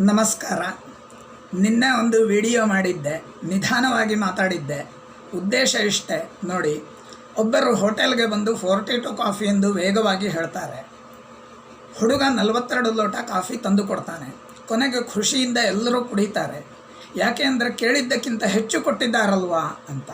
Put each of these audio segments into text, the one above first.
ನಮಸ್ಕಾರ. ನಿನ್ನೆ ಒಂದು ವಿಡಿಯೋ ಮಾಡಿದ್ದೆ, ನಿಧಾನವಾಗಿ ಮಾತಾಡಿದ್ದೆ. ಉದ್ದೇಶ ಇಷ್ಟೇ ನೋಡಿ. ಒಬ್ಬರು ಹೋಟೆಲ್ಗೆ ಬಂದು 42 ಕಾಫಿ ಎಂದು ವೇಗವಾಗಿ ಹೇಳ್ತಾರೆ. ಹುಡುಗ 42 ಲೋಟ ಕಾಫಿ ತಂದು ಕೊಡ್ತಾನೆ. ಕೊನೆಗೆ ಖುಷಿಯಿಂದ ಎಲ್ಲರೂ ಕುಡಿತಾರೆ. ಯಾಕೆ ಅಂದರೆ ಕೇಳಿದ್ದಕ್ಕಿಂತ ಹೆಚ್ಚು ಕೊಟ್ಟಿದ್ದಾರಲ್ವಾ ಅಂತ.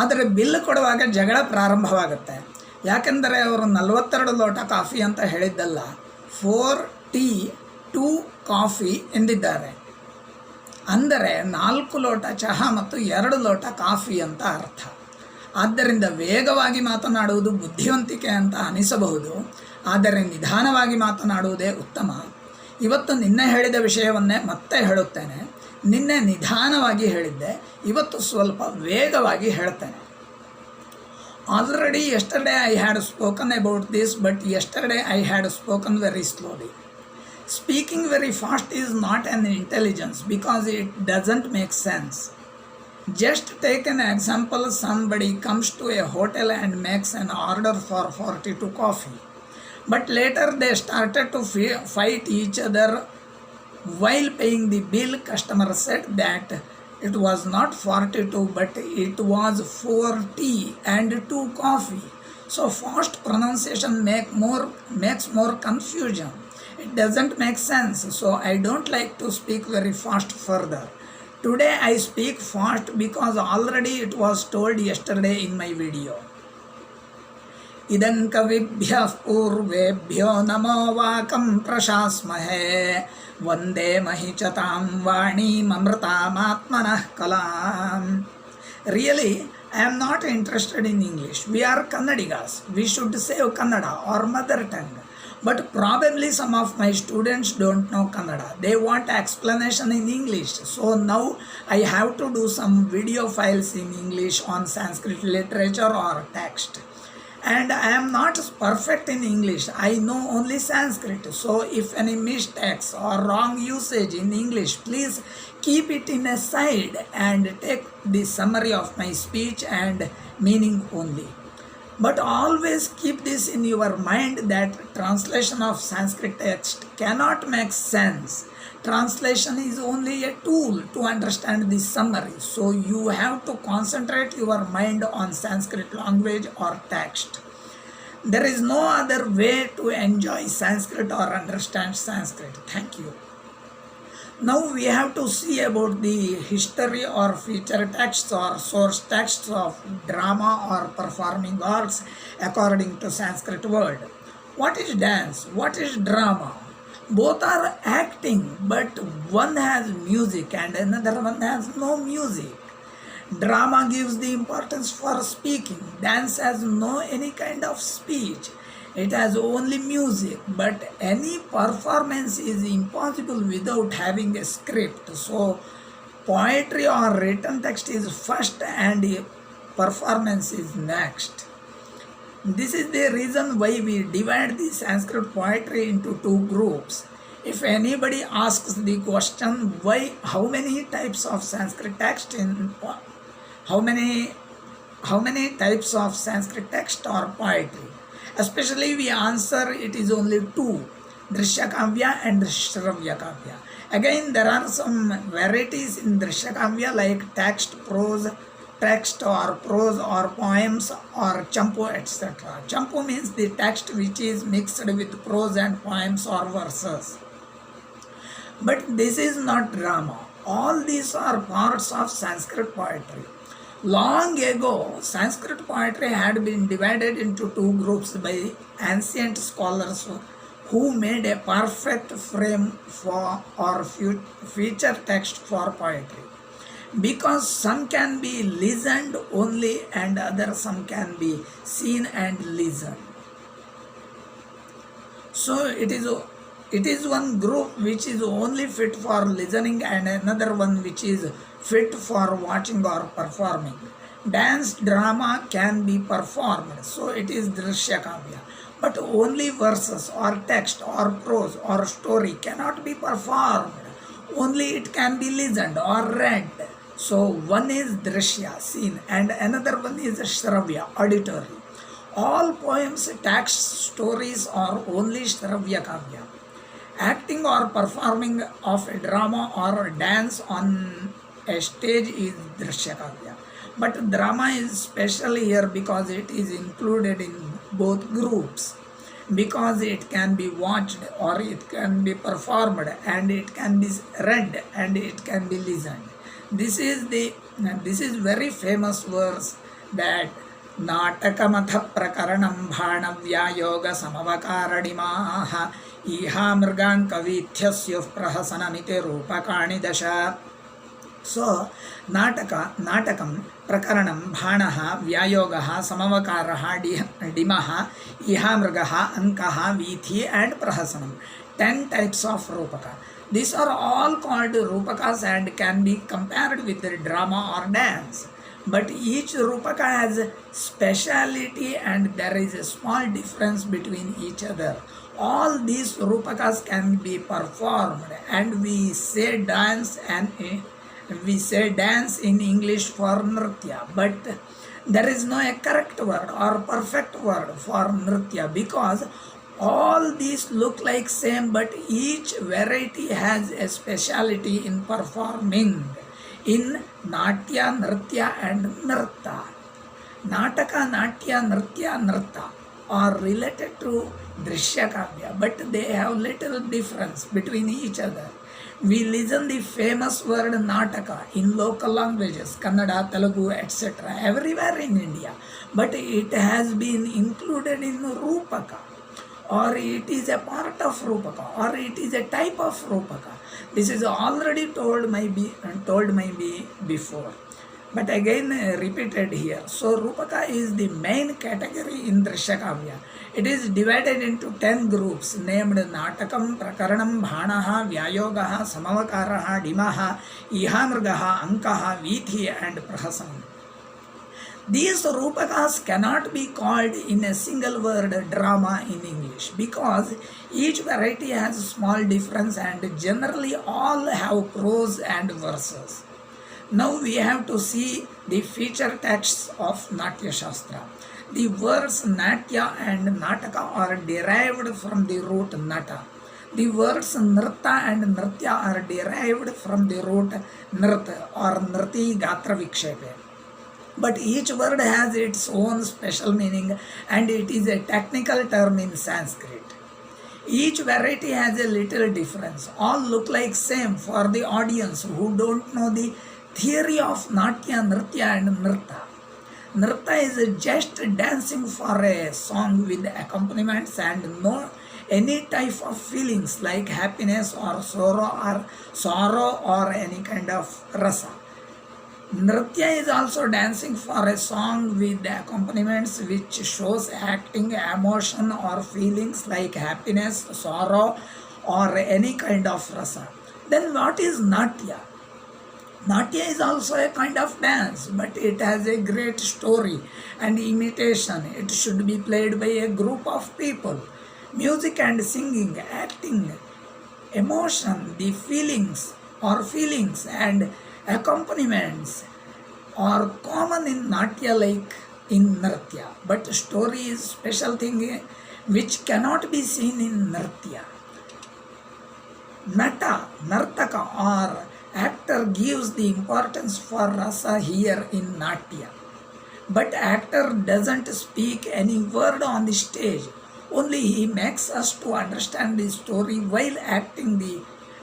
ಆದರೆ ಬಿಲ್ ಕೊಡುವಾಗ ಜಗಳ ಪ್ರಾರಂಭವಾಗುತ್ತೆ. ಯಾಕೆಂದರೆ ಅವರು 42 ಲೋಟ ಕಾಫಿ ಅಂತ ಹೇಳಿದ್ದಲ್ಲ, 4 ಟೀ 2 ಕಾಫಿ ಎಂದಿದ್ದಾರೆ. ಅಂದರೆ 4 ಲೋಟ ಚಹಾ ಮತ್ತು 2 ಲೋಟ ಕಾಫಿ ಅಂತ ಅರ್ಥ. ಆದ್ದರಿಂದ ವೇಗವಾಗಿ ಮಾತನಾಡುವುದು ಬುದ್ಧಿವಂತಿಕೆ ಅಂತ ಅನಿಸಬಹುದು, ಆದರೆ ನಿಧಾನವಾಗಿ ಮಾತನಾಡುವುದೇ ಉತ್ತಮ. ಇವತ್ತು ನಿನ್ನೆ ಹೇಳಿದ ವಿಷಯವನ್ನೇ ಮತ್ತೆ ಹೇಳುತ್ತೇನೆ. ನಿನ್ನೆ ನಿಧಾನವಾಗಿ ಹೇಳಿದ್ದೆ, ಇವತ್ತು ಸ್ವಲ್ಪ ವೇಗವಾಗಿ ಹೇಳ್ತೇನೆ. Already yesterday I had spoken about this, but yesterday I had spoken very slowly. Speaking very fast is not an intelligence because it doesn't make sense. Just take an example. Somebody comes to a hotel and makes an order for 42 coffee. But later they started to fight each other while paying the bill. Customer said that it was not 42 but it was 4 tea and 2 coffee. So fast pronunciation makes more confusion. It doesn't make sense, so I don't like to speak very fast further. Today I speak fast because already it was told yesterday in my video. Idan kavibhya purvebhyo namo vakam prashasmahe vande mahichatam vani mamrtam atmanah kalam. Really, I am not interested in English. We are Kannadigas. We should save Kannada, our mother tongue. But probably some of my students don't know Kannada. They want explanation in English. So now I have to do some video files in English on Sanskrit literature or text. And I am not perfect in English. I know only Sanskrit. So if any mistakes or wrong usage in English, please keep it in a side and take the summary of my speech and meaning only. But always keep this in your mind that translation of Sanskrit text cannot make sense. Translation is only a tool to understand the summary. So you have to concentrate your mind on Sanskrit language or text. There is no other way to enjoy Sanskrit or understand Sanskrit. Thank you. Now we have to see about the history or feature texts or source texts of drama or performing arts according to Sanskrit word. What is dance? What is drama? Both are acting, but one has music and another one has no music. Drama gives the importance for speaking. Dance has no any kind of speech. It has only music, but any performance is impossible without having a script. So poetry or written text is first and performance is next. This is the reason why we divide the Sanskrit poetry into 2 groups. If anybody asks the question why, how many types of Sanskrit text how many types of Sanskrit text or poetry, especially we answer it is only 2, Drishya Kavya and Shravya Kavya. Again there are some varieties in Drishya Kavya like text or prose or poems or champu etc. Champu means the text which is mixed with prose and poems or verses. But this is not drama. All these are parts of Sanskrit poetry. Long ago, Sanskrit poetry had been divided into 2 groups by ancient scholars who made a perfect frame for or feature text for poetry. Because some can be listened only and other some can be seen and listened. So it is one group which is only fit for listening and another one which is fit for watching or performing. Dance drama can be performed, so it is Drishya Kavya. But only verses or text or prose or story cannot be performed. Only it can be listened or read. So one is Drishya, seen, and another one is Shravya, auditory. All poems, texts, stories are only Shravya Kavya. Acting or performing of a drama or dance on a stage is Drishya Kavya. But drama is special here because it is included in both groups, because it can be watched or it can be performed and it can be read and it can be listened. This is very famous verse that नाटकमथ प्रकरणं भाणव्यायोग समवकारणिमाः इहा मृगाङ्कवीथ्यस्युः प्रहसनमिति रूपकाणि दश. So नाटकं प्रकरणं भाणः व्यायोगः समवकारः डिमः इहा मृगः अङ्कः वीथि and प्रहसनम. 10 types of rupaka. These are all called rupakas and can be compared with the drama or dance. But each rupaka has a speciality and there is a small difference between each other. All these rupakas can be performed and we say dance in English for nritya, but there is no a correct word or perfect word for nritya because all these look like same, but each variety has a speciality in performing. In Natya, Nritya and Nrtta. Nataka, Natya, Nritya, Nrtta are related to Drishya Kavya, but they have little difference between each other. We listen the famous word Nataka in local languages, Kannada, Telugu, etc. everywhere in India, but it has been included in Rupaka, or it is a part of Rupaka, or it is a type of Rupaka. This is already told maybe before, but again repeated here. So Rupaka is the main category in Drishya Kavya. It is divided into 10 groups named Natakam, Prakaranam, Bhanaha, Vyayogaha, Samavakaraha, Dimaha, Ihamrgaha, Ankaha, Vithi and Prahasanam. These rupakas cannot be called in a single word drama in English because each variety has a small difference and generally all have prose and verses. Now we have to see the feature texts of Natya Shastra. The words Natya and Nataka are derived from the root Nata. The words Nritta and Nritya are derived from the root Nrit or Nriti Gatra Vikshepe. But each word has its own special meaning and it is a technical term in Sanskrit. Each variety has a little difference. All look like same for the audience who don't know the theory of Natya, Nritya and Nritta. Nritta is just dancing for a song with accompaniments and no any type of feelings like happiness or sorrow or any kind of rasa. Nritya is also dancing for a song with accompaniments which shows acting, emotion or feelings like happiness, sorrow or any kind of rasa. Then what is Natya? Natya is also a kind of dance, but it has a great story and imitation. It should be played by a group of people. Music and singing, acting, emotion, the feelings and accompaniments are common in Natya like in Nritya, but story is special thing which cannot be seen in Nritya. Nata, Nartaka or actor gives the importance for rasa here in Natya, but actor doesn't speak any word on the stage, only he makes us to understand the story while acting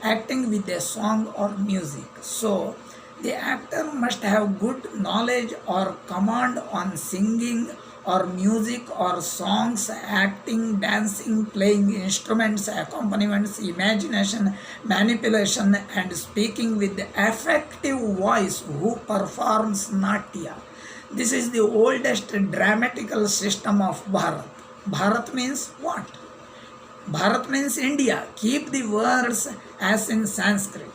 with a song or music. So the actor must have good knowledge or command on singing or music or songs, acting, dancing, playing instruments, accompaniments, imagination, manipulation and speaking with effective voice who performs Natya. This is the oldest dramatical system of Bharat. Bharat means what? Bharat means India. Keep the words as in Sanskrit.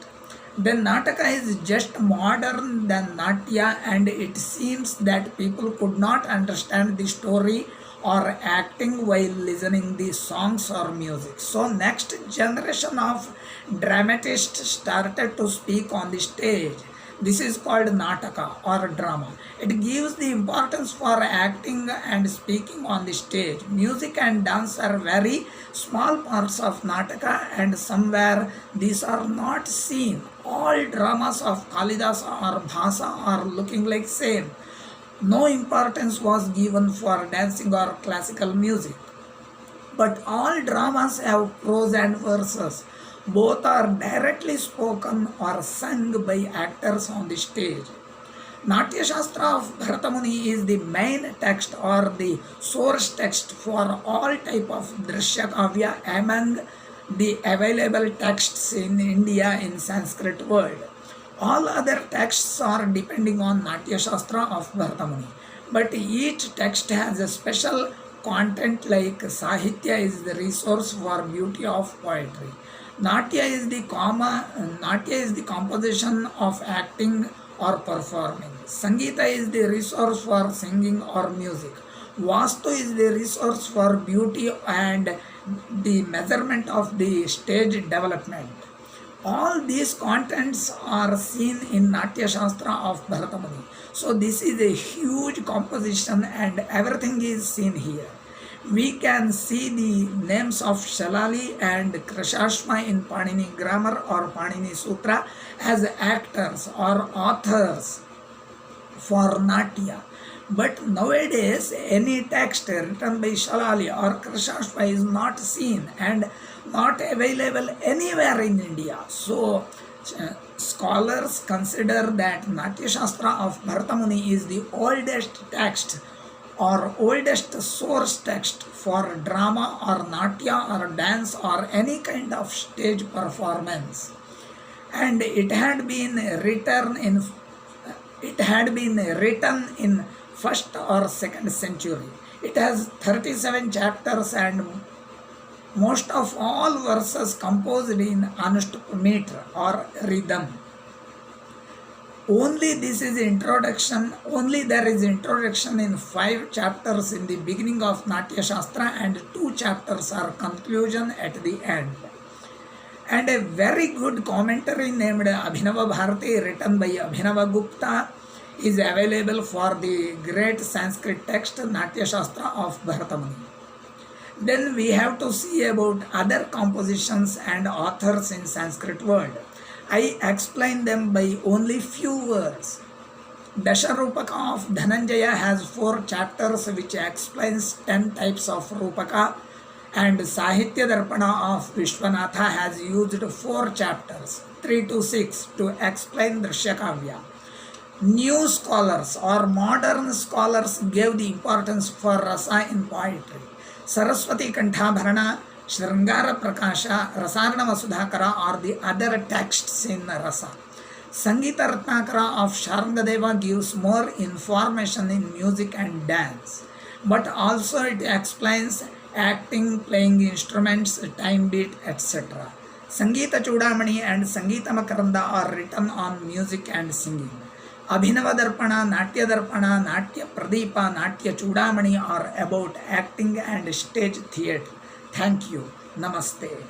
Then Nataka is just modern than Natya and it seems that people could not understand the story or acting while listening the songs or music. So next generation of dramatists started to speak on the stage. This is called Nataka or drama. It gives the importance for acting and speaking on the stage. Music and dance are very small parts of Nataka, and somewhere these are not seen. All dramas of Kalidasa or Bhasa are looking like same. No importance was given for dancing or classical music. But all dramas have prose and verses. Both are directly spoken or sung by actors on the stage. Natya Shastra of Bharatamuni is the main text or the source text for all type of Drishya Kavya among the available texts in India in Sanskrit world. All other texts are depending on Natya Shastra of Bharatamuni. But each text has a special content, like Sahitya is the resource for beauty of poetry. Natya is the composition of acting or performing. Sangeeta is the resource for singing or music. Vastu is the resource for beauty and the measurement of the stage development. All these contents are seen in Natya Shastra of Bharatamuni. So this is a huge composition and everything is seen here. We can see the names of Shalali and Krishashma in Panini grammar or Panini Sutra as actors or authors for Natya. But nowadays, any text written by Shalali or Krishashma is not seen and not available anywhere in India. So, scholars consider that Natya Shastra of Bharatamuni is the oldest text or oldest source text for drama or natya or dance or any kind of stage performance. And it had been written in first or second century. It has 37 chapters and most of all verses composed in Anushtup meter or rhythm. Only there is introduction in 5 chapters in the beginning of Natya Shastra and 2 chapters are conclusion at the end. And a very good commentary named Abhinava Bharati written by Abhinava Gupta is available for the great Sanskrit text Natya Shastra of Bharatamuni. Then we have to see about other compositions and authors in Sanskrit world. I explain them by only few words. Dasharupaka of Dhananjaya has 4 chapters which explains 10 types of Rupaka, and Sahitya Darpana of Vishwanatha has used 4 chapters, 3 to 6, to explain Drishya Kavya. New scholars or modern scholars gave the importance for rasa in poetry. Saraswati Kanthabharana, Shrangara Prakasha, Rasarana Vasudhakara are the other texts in rasa. Sangeeta Ratnakara of Sharangadeva gives more information in music and dance, but also it explains acting, playing instruments, time beat, etc. Sangeeta Chudamani and Sangeeta Makaranda are written on music and singing. Abhinava Darpana, Natya Darpana, Natya Pradeepa, Natya Chudamani are about acting and stage theatre. Thank you. Namaste.